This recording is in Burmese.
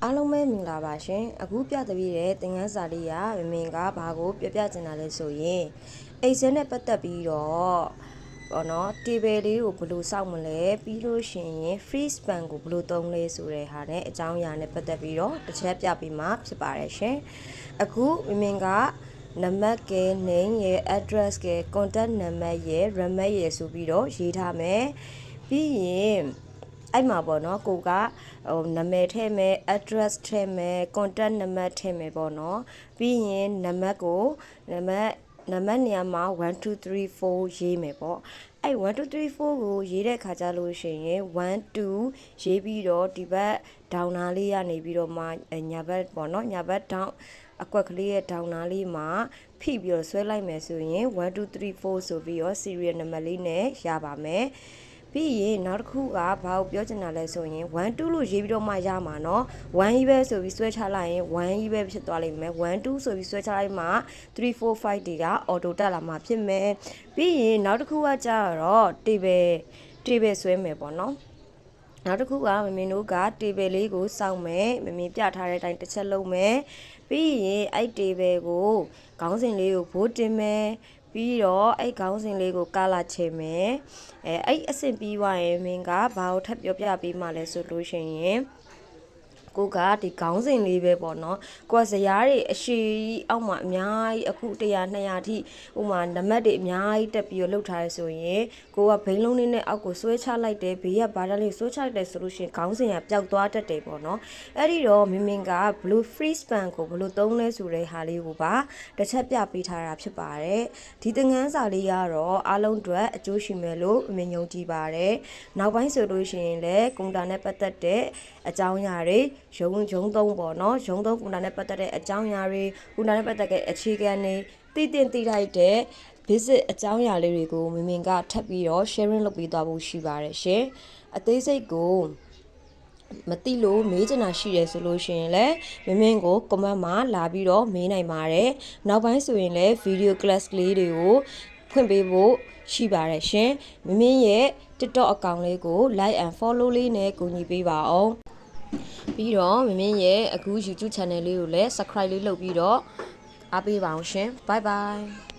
အားလုံးပဲမင်္ဂလာပါရှင်အခုပြသပြီးတဲ့သင်ခန်းစာလေးကမင်ကဘာကိုပြပြချင်တာလဲဆိုရင် Excel နဲ့ပတ်သက်ပြီးတော့ပေါ့နော် table လေးကိုဘယ်လိုစောင့်မလဲပြီးလို့ရှိရင် free span ကိုဘယ်လိုသုံးလဲဆိုတဲ့ဟာနဲ့အကြောင်းအရာနဲ့ပတ်သက်ပြီးတော့တစ်ချက်ပြပြီးမှဖြစ်ပါတယ်ရှင်အခုမင်ကနံပါတ်က name ရဲ့ address က contact number ရဲ့ remote ရဲ့ဆိုပြီးတော့ရေးထားမယ်ပြီးရင်အဲ့မှာပေါ့နော်ကိုကနာမည်ထည့်မယ် address ထည့်မယ် contact number ထည့်မယ်ပေါ့နော်ပြီးရင်နံပါတ်ကိုနံပါတ်နေရာမှာ1 2 3 4ရေးမယ်ပေါ့အဲ့1 2 3 4ကိုရေးတဲ့ခါကျလို့ရှိရင်1 2ရေးပြီးတော့ဒီဘက်ဒေါင်းနာလေးကနေပြီးတော့မှညာဘက်ပေါ့နော်ညာဘက်ဒေါင်းအကွက်ကလေးရဲ့ဒေါင်းနာလေးမှာဖိပြီးတော့ဆွဲလိုက်မယ်ဆိုရင်1 2 3 4ဆိုပြီးတော့ serial number လေးနဲ့ရပါမယ်ပြီးရင်နောက်တစ်ခုကဘာကိုပြောချင်တာလဲဆိုရင်1 2လို့ရေးပြီးတော့မှရမှာเนาะ1ကြီးပဲဆိုပြီးဆွဲချလိုက်ရင်1ကြီးပဲဖြစ်သွားလိမ့်မယ်1 2ဆိုပြီးဆွဲချလိုက်မှ3 4 5တွေကအော်တိုတက်လာမှာဖြစ်မယ်ပြီးရင်နောက်တစ်ခုကကြတော့ table ဆွဲမယ်ပေါ့เนาะနောက်တစ်ခုကမမင်းတို့က table လေးကိုစောင့်မယ်မမင်းပြထားတဲ့အတိုင်းတစ်ချက်လုံးမယ်ပြီးရင်အဲ့ table ကိုခေါင်းစဉ်လေးကိုဘိုးတင်မယ်ပြီးတော့အဲ့ခေါင်းစဉ်လေးကိုကာလာချေမယ်အဲ့အဆင့်ပြီးသွားရင်မင်းကဘာကိုထပ်ပြောပြပေးမှလဲဆိုလို့ရှိရင်ကိုကဒီခေါင်းစဉ်လေးပဲပေါ့နော်ကိုကဇရားတွေအရှိအောက်မှာအများကြီးအခု100 200ထိဥမာနံပါတ်တွေအများကြီးတက်ပြီးတော့လှုပ်ထားရဆိုရင်ကိုကဘိန်းလုံးလေးနဲ့အောက်ကိုဆွဲချလိုက်တယ်ဘေးကဘာသာလေးဆွဲချလိုက်တယ်ဆိုလို့ရှိရင်ခေါင်းစဉ်ကပျောက်သွားတတ်တယ်ပေါ့နော်အဲ့ဒီတော့မင်းက blue free span ကိုဘယ်လိုသုံးလဲဆိုတဲ့ဟာလေးကိုပါတစ်ချက်ပြပေးထားတာဖြစ်ပါတယ်ဒီသင်ခန်းစာလေးကတော့အားလုံးအတွက်အကျိုးရှိမယ်လို့မင်းယုံကြည်ပါတယ်နောက်ပိုင်းဆိုလို့ရှိရင်လည်းကွန်ပျူတာနဲ့ပတ်သက်တဲ့အကြောင်းအရာတွေရုံသုံးပေါ့နော်ရုံသုံးကွန်ပျူတာနဲ့ပတ်သက်တဲ့အကြောင်းအရာတွေကွန်ပျူတာနဲ့ပတ်သက်တဲ့အခြေခံတွေသိလိုက်တဲ့ basic အကြောင်းအရာလေးတွေကိုမင်းကထပ်ပြီးတော့ sharing လုပ်ပေးသွားဖို့ရှိပါတယ်ရှင်အသေးစိတ်ကိုမသိလို့မေးချင်တာရှိတယ်ဆိုလို့ရှိရင်လည်းမင်းကို comment မှာလာပြီးတော့မေးနိုင်ပါတယ်နောက်ပိုင်းဆိုရင်လည်း video class လေးတွေကိုဖွင့်ပေးဖို့ရှိပါတယ်ရှင်မင်းရဲ့ TikTok account လေးကို like and follow လေးနဲ့ကူညီပေးပါအောင်ပြီးတော့မင်းရဲ့အခု YouTube channel လေးကိုလည်း subscribe လေးလုပ်ပြီးတော့အားပေးပါအောင်ရှင် bye bye